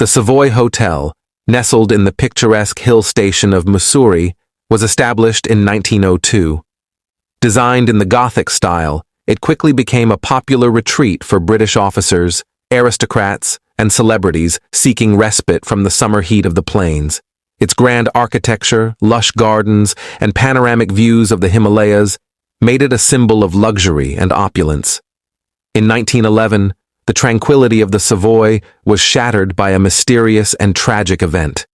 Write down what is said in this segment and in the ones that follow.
The Savoy Hotel, nestled in the picturesque hill station of Mussoorie, was established in 1902. Designed in the Gothic style, it quickly became a popular retreat for British officers, aristocrats, and celebrities seeking respite from the summer heat of the plains. Its grand architecture, lush gardens, and panoramic views of the Himalayas made it a symbol of luxury and opulence. In 1911, the tranquility of the Savoy was shattered by a mysterious and tragic event.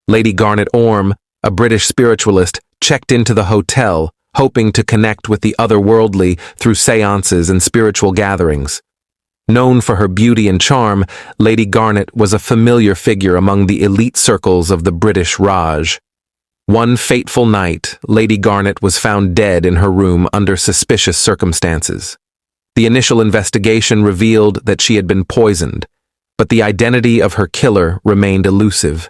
Lady Garnet Orme, a British spiritualist, checked into the hotel, hoping to connect with the otherworldly through seances and spiritual gatherings. Known for her beauty and charm, Lady Garnet was a familiar figure among the elite circles of the British Raj. One fateful night, Lady Garnet was found dead in her room under suspicious circumstances. The initial investigation revealed that she had been poisoned, but the identity of her killer remained elusive.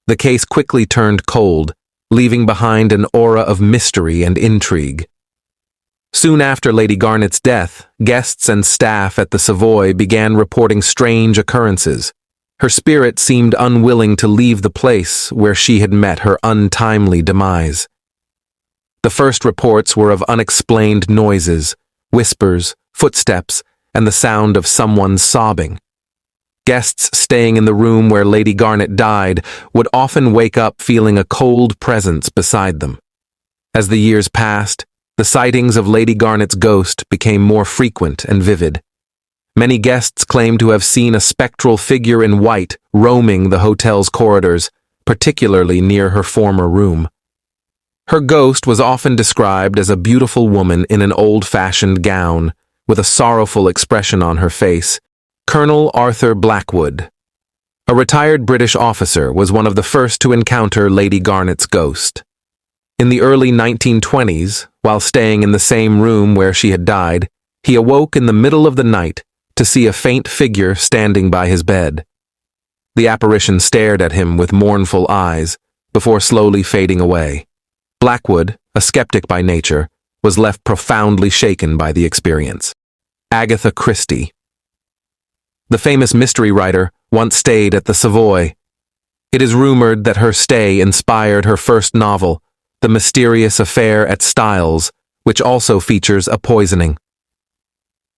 The case quickly turned cold, leaving behind an aura of mystery and intrigue. Soon after Lady Garnet's death, guests and staff at the Savoy began reporting strange occurrences. Her spirit seemed unwilling to leave the place where she had met her untimely demise. The first reports were of unexplained noises, whispers, footsteps, and the sound of someone sobbing. Guests staying in the room where Lady Garnet died would often wake up feeling a cold presence beside them. As the years passed, the sightings of Lady Garnet's ghost became more frequent and vivid. Many guests claimed to have seen a spectral figure in white roaming the hotel's corridors, particularly near her former room. Her ghost was often described as a beautiful woman in an old-fashioned gown, with a sorrowful expression on her face. Colonel Arthur Blackwood, a retired British officer, was one of the first to encounter Lady Garnet's ghost. In the early 1920s, while staying in the same room where she had died, he awoke in the middle of the night to see a faint figure standing by his bed. The apparition stared at him with mournful eyes, before slowly fading away. Blackwood, a skeptic by nature, was left profoundly shaken by the experience. Agatha Christie, the famous mystery writer, once stayed at the Savoy. It is rumored that her stay inspired her first novel, The Mysterious Affair at Styles, which also features a poisoning.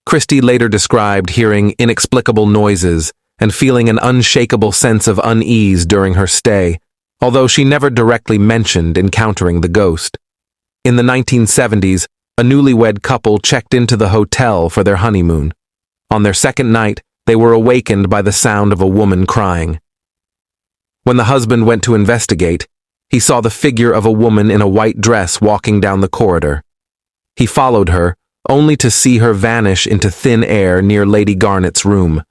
Christie later described hearing inexplicable noises and feeling an unshakable sense of unease during her stay, although she never directly mentioned encountering the ghost. In the 1970s, a newlywed couple checked into the hotel for their honeymoon. On their second night, they were awakened by the sound of a woman crying. When the husband went to investigate, he saw the figure of a woman in a white dress walking down the corridor. He followed her, only to see her vanish into thin air near Lady Garnet's room.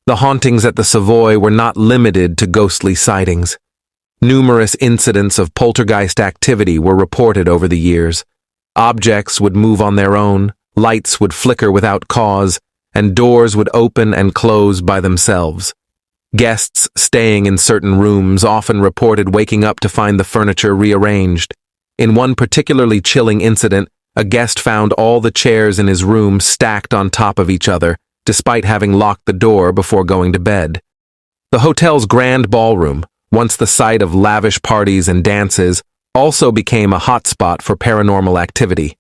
The hauntings at the Savoy were not limited to ghostly sightings. Numerous incidents of poltergeist activity were reported over the years. Objects would move on their own, lights would flicker without cause, and doors would open and close by themselves. Guests staying in certain rooms often reported waking up to find the furniture rearranged. In one particularly chilling incident, a guest found all the chairs in his room stacked on top of each other, despite having locked the door before going to bed. The hotel's grand ballroom, once the site of lavish parties and dances, also became a hotspot for paranormal activity.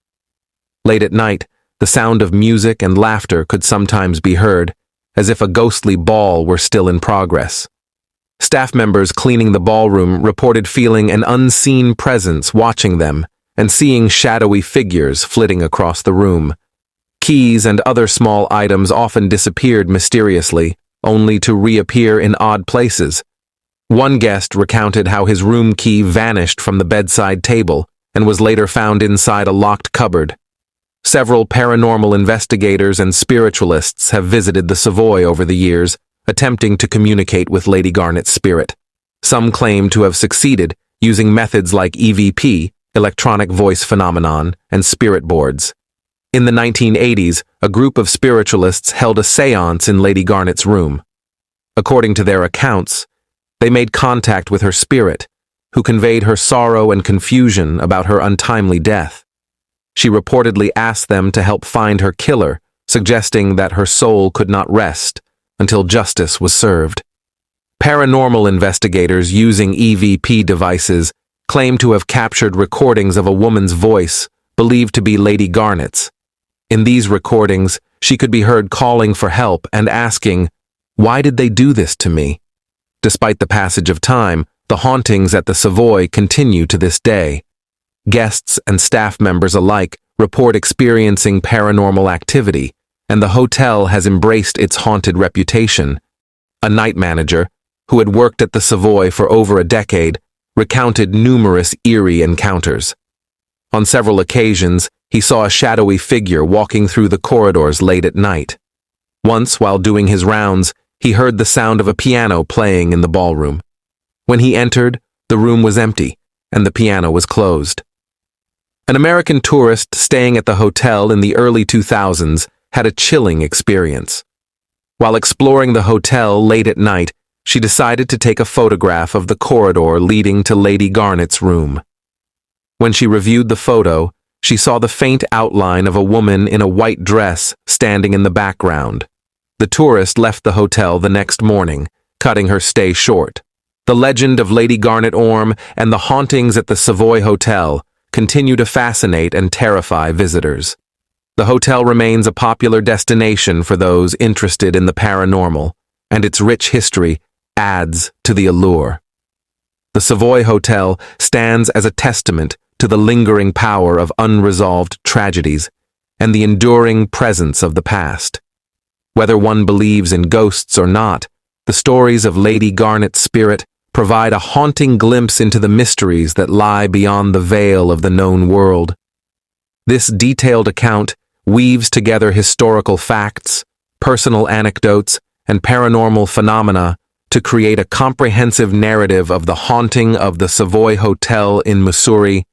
Late at night, the sound of music and laughter could sometimes be heard, as if a ghostly ball were still in progress. Staff members cleaning the ballroom reported feeling an unseen presence watching them and seeing shadowy figures flitting across the room. Keys and other small items often disappeared mysteriously, only to reappear in odd places. One guest recounted how his room key vanished from the bedside table and was later found inside a locked cupboard. Several paranormal investigators and spiritualists have visited the Savoy over the years, attempting to communicate with Lady Garnet's spirit. Some claim to have succeeded using methods like EVP, electronic voice phenomenon, and spirit boards. In the 1980s, a group of spiritualists held a séance in Lady Garnet's room. According to their accounts, they made contact with her spirit, who conveyed her sorrow and confusion about her untimely death. She reportedly asked them to help find her killer, suggesting that her soul could not rest until justice was served. Paranormal investigators using EVP devices claim to have captured recordings of a woman's voice believed to be Lady Garnet's. In these recordings, she could be heard calling for help and asking, "Why did they do this to me?" Despite the passage of time, the hauntings at the Savoy continue to this day. Guests and staff members alike report experiencing paranormal activity, and the hotel has embraced its haunted reputation. A night manager, who had worked at the Savoy for over a decade, recounted numerous eerie encounters. On several occasions, he saw a shadowy figure walking through the corridors late at night. Once, while doing his rounds, he heard the sound of a piano playing in the ballroom. When he entered, the room was empty, and the piano was closed. An American tourist staying at the hotel in the early 2000s had a chilling experience. While exploring the hotel late at night, she decided to take a photograph of the corridor leading to Lady Garnet's room. When she reviewed the photo, she saw the faint outline of a woman in a white dress standing in the background. The tourist left the hotel the next morning, cutting her stay short. The legend of Lady Garnet Orme and the hauntings at the Savoy Hotel continue to fascinate and terrify visitors. The hotel remains a popular destination for those interested in the paranormal, and its rich history adds to the allure. The Savoy Hotel stands as a testament to the lingering power of unresolved tragedies and the enduring presence of the past. Whether one believes in ghosts or not, the stories of Lady Garnet's spirit provide a haunting glimpse into the mysteries that lie beyond the veil of the known world. This detailed account weaves together historical facts, personal anecdotes, and paranormal phenomena to create a comprehensive narrative of the haunting of the Savoy Hotel in Mussoorie,